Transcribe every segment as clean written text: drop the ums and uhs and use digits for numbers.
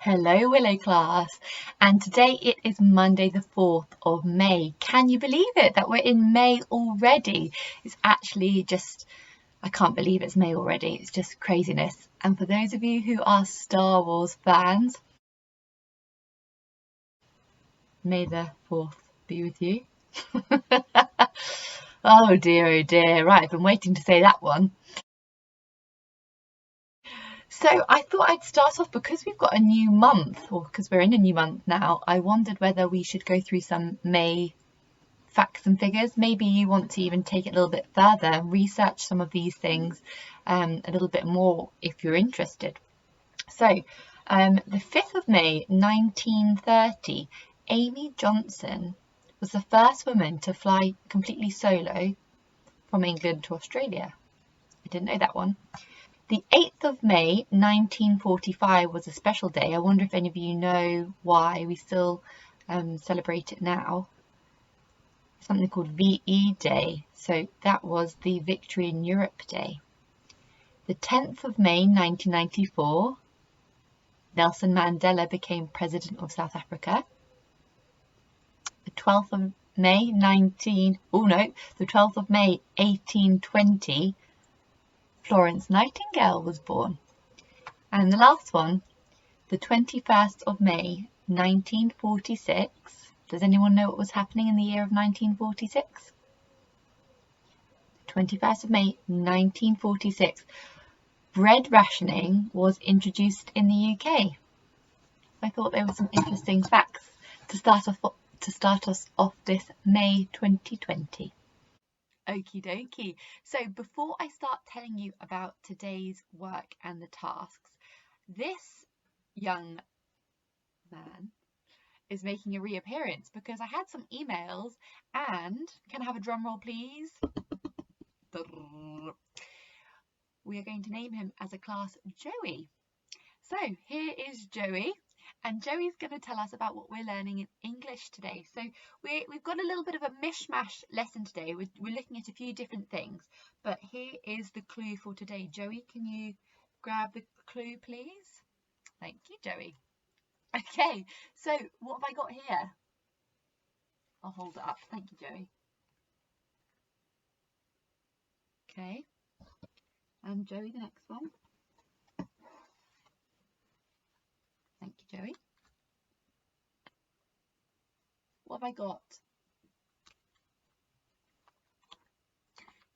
Hello, Willow class, and today it is Monday the 4th of May. Can you believe it that we're in May already? It's actually just, I can't believe it's May already. It's just craziness. And for those of you who are Star Wars fans, May the 4th be with you. Oh dear, right, I've been waiting to say that one. So I thought I'd start off because we've got a new month, or because we're in a new month now. I wondered whether we should go through some May facts and figures. Maybe you want to even take it a little bit further and research some of these things a little bit more if you're interested. So the 5th of May 1930, Amy Johnson was the first woman to fly completely solo from England to Australia. I didn't know that one. The 8th of May 1945 was a special day. I wonder if any of you know why we still celebrate it now. Something called VE Day. So that was the Victory in Europe Day. The 10th of May 1994, Nelson Mandela became President of South Africa. The 12th of May 1820, Florence Nightingale was born. And the last one, the 21st of May 1946. Does anyone know what was happening in the year of 1946? 21st of May 1946. Bread rationing was introduced in the UK. I thought there were some interesting facts to start us off this May 2020. Okie dokie. So before I start telling you about today's work and the tasks, this young man is making a reappearance because I had some emails and, can I have a drum roll please? We are going to name him as a class Joey. So here is Joey. And Joey's going to tell us about what we're learning in English today. So we've got a little bit of a mishmash lesson today. We're looking at a few different things, but here is the clue for today. Joey, can you grab the clue, please? Thank you, Joey. Okay, so what have I got here? I'll hold it up. Thank you, Joey. Okay, and Joey, the next one. Thank you, Joey. What have I got?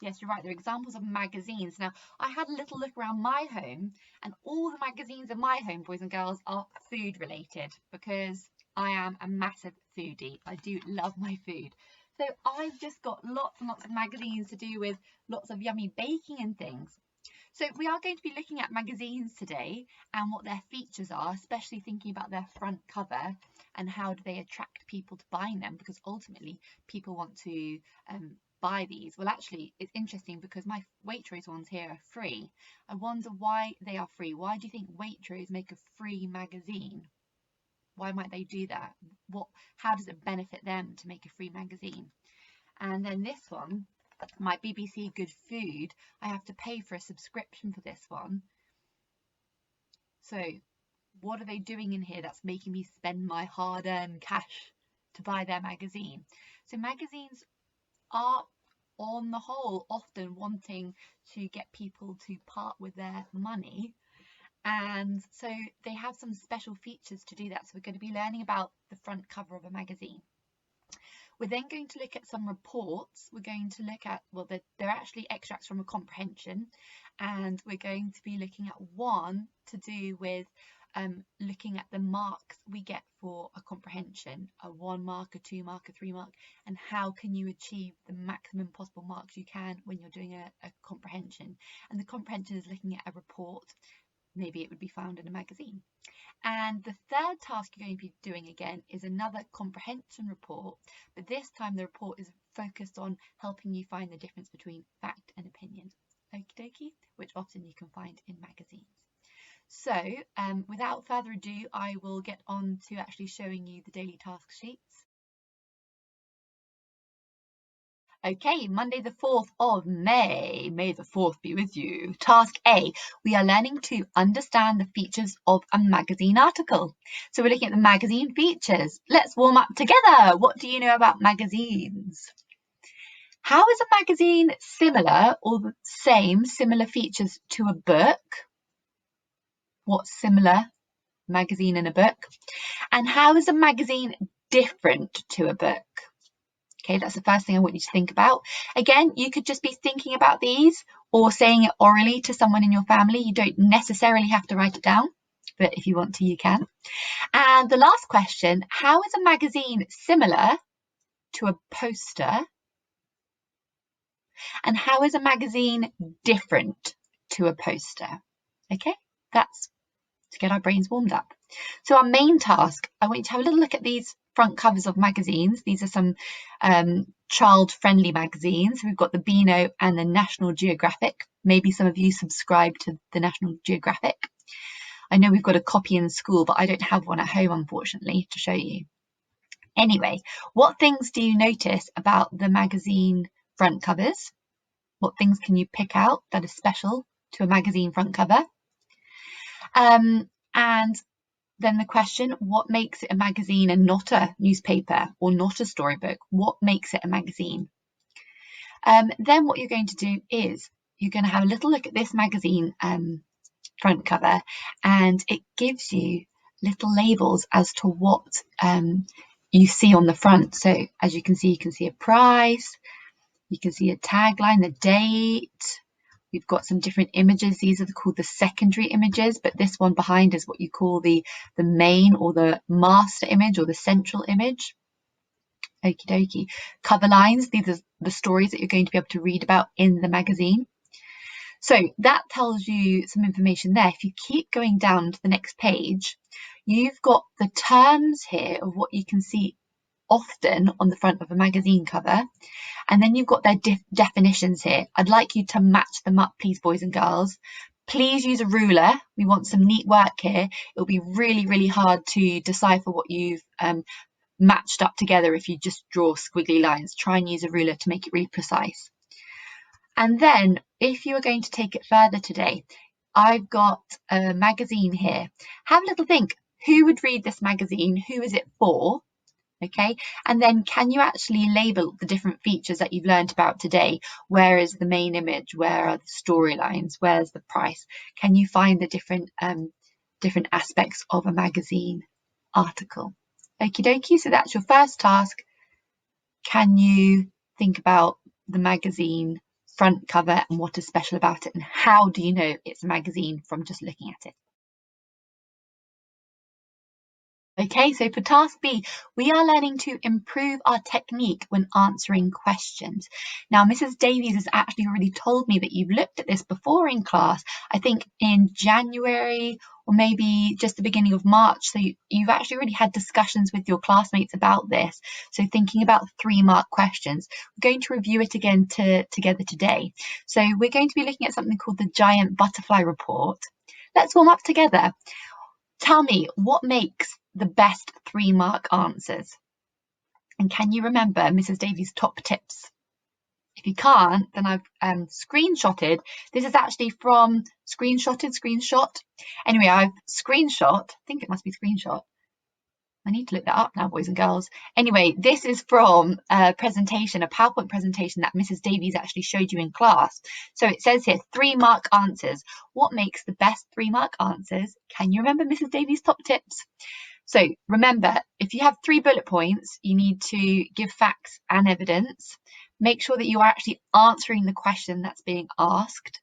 Yes, you're right. They're examples of magazines. Now, I had a little look around my home, and all the magazines in my home, boys and girls, are food related because I am a massive foodie. I do love my food. So I've just got lots and lots of magazines to do with lots of yummy baking and things. So we are going to be looking at magazines today and what their features are, especially thinking about their front cover and how do they attract people to buying them, because ultimately people want to buy these. Well, actually, it's interesting because my Waitrose ones here are free. I wonder why they are free. Why do you think Waitrose make a free magazine? Why might they do that? How does it benefit them to make a free magazine? And then this one, my BBC Good Food, I have to pay for a subscription for this one. So what are they doing in here that's making me spend my hard-earned cash to buy their magazine? So magazines are, on the whole, often wanting to get people to part with their money, and so they have some special features to do that. So we're going to be learning about the front cover of a magazine. We're then going to look at some reports. We're going to look at, well, they're actually extracts from a comprehension, and we're going to be looking at one to do with looking at the marks we get for a comprehension, a 1 mark, a 2 mark, a 3 mark, and how can you achieve the maximum possible marks you can when you're doing a comprehension. And the comprehension is looking at a report. Maybe it would be found in a magazine. And the third task you're going to be doing again is another comprehension report, but this time the report is focused on helping you find the difference between fact and opinion, okie dokie, which often you can find in magazines. So without further ado, I will get on to actually showing you the daily task sheets. Okay, Monday the 4th of May. May the 4th be with you. Task A, we are learning to understand the features of a magazine article. So we're looking at the magazine features. Let's warm up together. What do you know about magazines? How is a magazine similar or the same, similar features to a book? What's similar? Magazine and a book. And how is a magazine different to a book? Okay, that's the first thing I want you to think about. Again, you could just be thinking about these or saying it orally to someone in your family. You don't necessarily have to write it down, but if you want to, you can. And the last question, how is a magazine similar to a poster? And how is a magazine different to a poster? Okay, that's to get our brains warmed up. So our main task, I want you to have a little look at these front covers of magazines. These are some child-friendly magazines. We've got the Beano and the National Geographic. Maybe some of you subscribe to the National Geographic. I know we've got a copy in school, but I don't have one at home, unfortunately, to show you. Anyway, what things do you notice about the magazine front covers? What things can you pick out that is special to a magazine front cover? And then the question, what makes it a magazine and not a newspaper or not a storybook? What makes it a magazine? Then what you're going to do is you're going to have a little look at this magazine front cover, and it gives you little labels as to what you see on the front. So as you can see a price, you can see a tagline, the date. We've got some different images. These are called the secondary images, but this one behind is what you call the main or the master image or the central image. Okie dokie. Cover lines, these are the stories that you're going to be able to read about in the magazine. So that tells you some information there. If you keep going down to the next page, you've got the terms here of what you can see often on the front of a magazine cover. And then you've got their definitions here. I'd like you to match them up, please, boys and girls. Please use a ruler. We want some neat work here. It'll be really, really hard to decipher what you've matched up together if you just draw squiggly lines. Try and use a ruler to make it really precise. And then if you are going to take it further today, I've got a magazine here. Have a little think. Who would read this magazine? Who is it for? Okay, and then can you actually label the different features that you've learned about today? Where is the main image? Where are the storylines? Where's the price? Can you find the different aspects of a magazine article? Okie dokie, so that's your first task. Can you think about the magazine front cover and what is special about it, and how do you know it's a magazine from just looking at it? Okay, so for task B, we are learning to improve our technique when answering questions. Now, Mrs. Davies has actually already told me that you've looked at this before in class, I think in January or maybe just the beginning of March. So you've actually already had discussions with your classmates about this. So thinking about 3-mark questions, we're going to review it again together today. So we're going to be looking at something called the giant butterfly report. Let's warm up together. Tell me, what makes the best 3-mark answers? And can you remember Mrs. Davies' top tips? If you can't, then I've screenshotted. This is actually from screenshot. Anyway, I've screenshot. I think it must be screenshot. I need to look that up now, boys and girls. Anyway, this is from a presentation, a PowerPoint presentation that Mrs. Davies actually showed you in class. So it says here, 3-mark answers. What makes the best 3-mark answers? Can you remember Mrs. Davies' top tips? So remember, if you have 3 bullet points, you need to give facts and evidence. Make sure that you are actually answering the question that's being asked,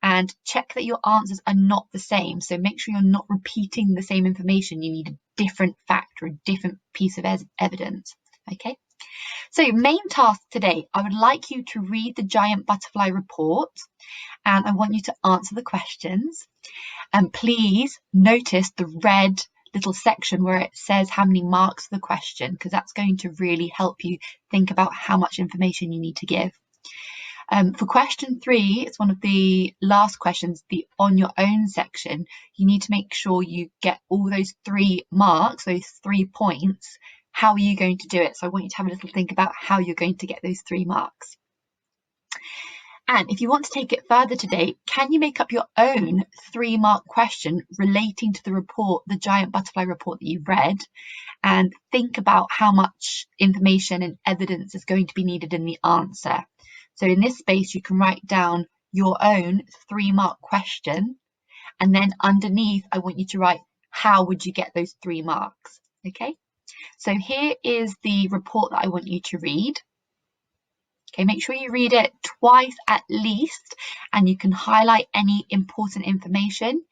and check that your answers are not the same. So make sure you're not repeating the same information. You need a different fact or a different piece of evidence. Okay. So main task today, I would like you to read the giant butterfly report, and I want you to answer the questions. And please notice the red little section where it says how many marks for the question, because that's going to really help you think about how much information you need to give. For question 3, it's one of the last questions, the on your own section. You need to make sure you get all those 3 marks, those 3 points. How are you going to do it? So I want you to have a little think about how you're going to get those 3 marks. And if you want to take it further today, can you make up your own 3-mark question relating to the report, the giant butterfly report that you've read, and think about how much information and evidence is going to be needed in the answer. So in this space, you can write down your own 3-mark question, and then underneath, I want you to write, how would you get those 3 marks? Okay, so here is the report that I want you to read. Okay, make sure you read it twice at least, and you can highlight any important information.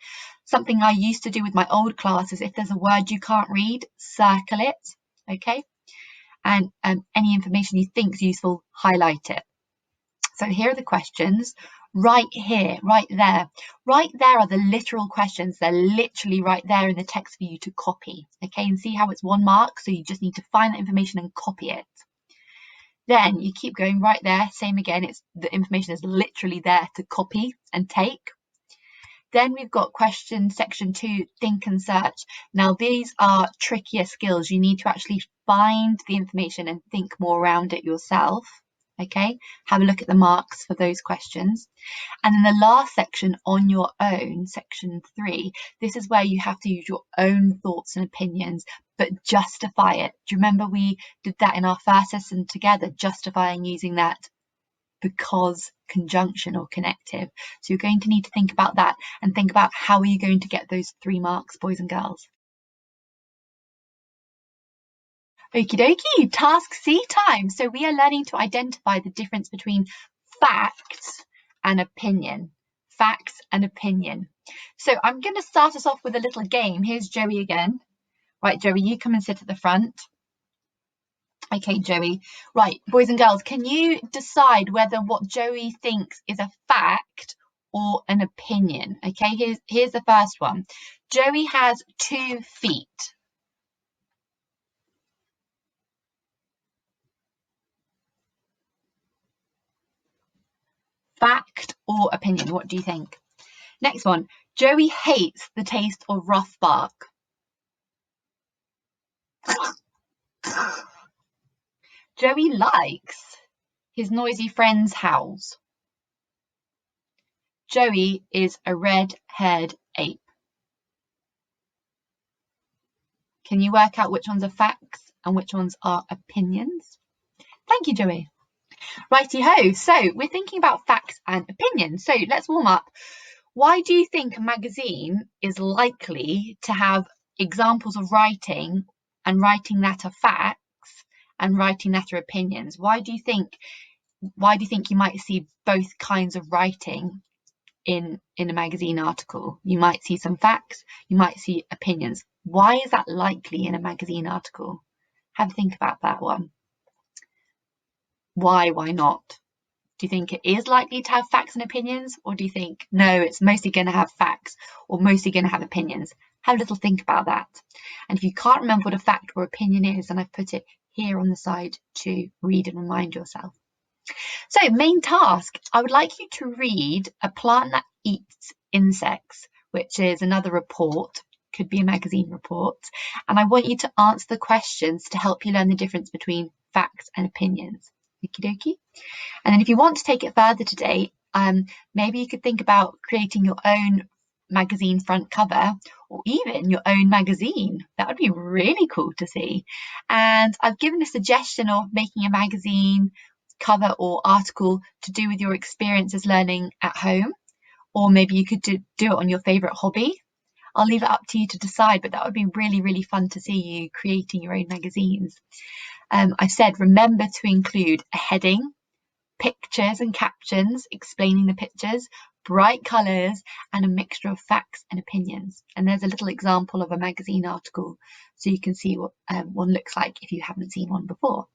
Something I used to do with my old class is if there's a word you can't read, circle it, okay? And any information you think is useful, highlight it. So here are the questions. Right here, right there. Right there are the literal questions. They're literally right there in the text for you to copy, okay? And see how it's 1 mark, so you just need to find that information and copy it. Then you keep going right there, same again, the information is literally there to copy and take. Then we've got question section 2, think and search. Now these are trickier skills. You need to actually find the information and think more around it yourself. Okay, have a look at the marks for those questions. And then the last section, on your own, section 3, this is where you have to use your own thoughts and opinions, but justify it. Do you remember we did that in our first lesson together, justifying using that because conjunction or connective? So you're going to need to think about that and think about how are you going to get those 3 marks, boys and girls. Okie dokie, task C time. So we are learning to identify the difference between facts and opinion. Facts and opinion. So I'm going to start us off with a little game. Here's Joey again. Right, Joey, you come and sit at the front. Okay, Joey. Right, boys and girls, can you decide whether what Joey thinks is a fact or an opinion? Okay, here's the first one. Joey has 2 feet. Fact or opinion? What do you think? Next one. Joey hates the taste of rough bark. Joey likes his noisy friends' howls. Joey is a red-haired ape. Can you work out which ones are facts and which ones are opinions? Thank you, Joey. Righty-ho, so we're thinking about facts and opinions. So let's warm up. Why do you think a magazine is likely to have examples of writing and writing that are facts and writing that are opinions? Why do you think you might see both kinds of writing in a magazine article? You might see some facts, you might see opinions. Why is that likely in a magazine article? Have a think about that one. Why not? Do you think it is likely to have facts and opinions, or do you think, no, it's mostly going to have facts or mostly going to have opinions? Have a little think about that. And if you can't remember what a fact or opinion is, then I've put it here on the side to read and remind yourself. So main task, I would like you to read A Plant That Eats Insects, which is another report, could be a magazine report. And I want you to answer the questions to help you learn the difference between facts and opinions. Okie dokie. And then if you want to take it further today, maybe you could think about creating your own magazine front cover, or even your own magazine. That would be really cool to see. And I've given a suggestion of making a magazine cover or article to do with your experiences learning at home, or maybe you could do it on your favorite hobby. I'll leave it up to you to decide, but that would be really, really fun to see you creating your own magazines. I've said remember to include a heading, pictures and captions explaining the pictures, bright colours, and a mixture of facts and opinions. And there's a little example of a magazine article so you can see what one looks like if you haven't seen one before.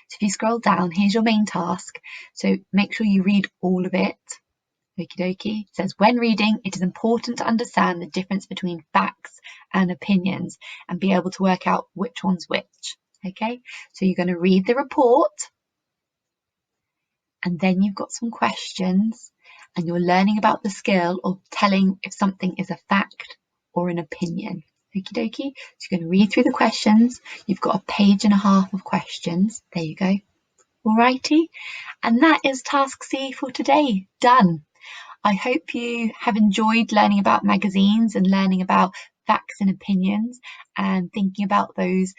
So if you scroll down, here's your main task. So make sure you read all of it. Okie dokie. It says, when reading, it is important to understand the difference between facts and opinions and be able to work out which one's which. Okay, so you're going to read the report, and then you've got some questions, and you're learning about the skill of telling if something is a fact or an opinion. Okie dokie. So you're going to read through the questions. You've got a page and a half of questions. There you go. Alrighty, and that is task C for today, done. I hope you have enjoyed learning about magazines and learning about facts and opinions and thinking about those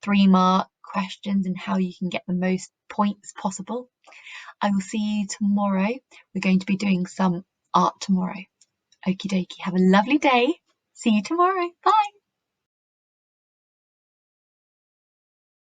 3-mark questions and how you can get the most points possible. I will see you tomorrow. We're going to be doing some art tomorrow. Okie dokie. Have a lovely day. See you tomorrow. Bye.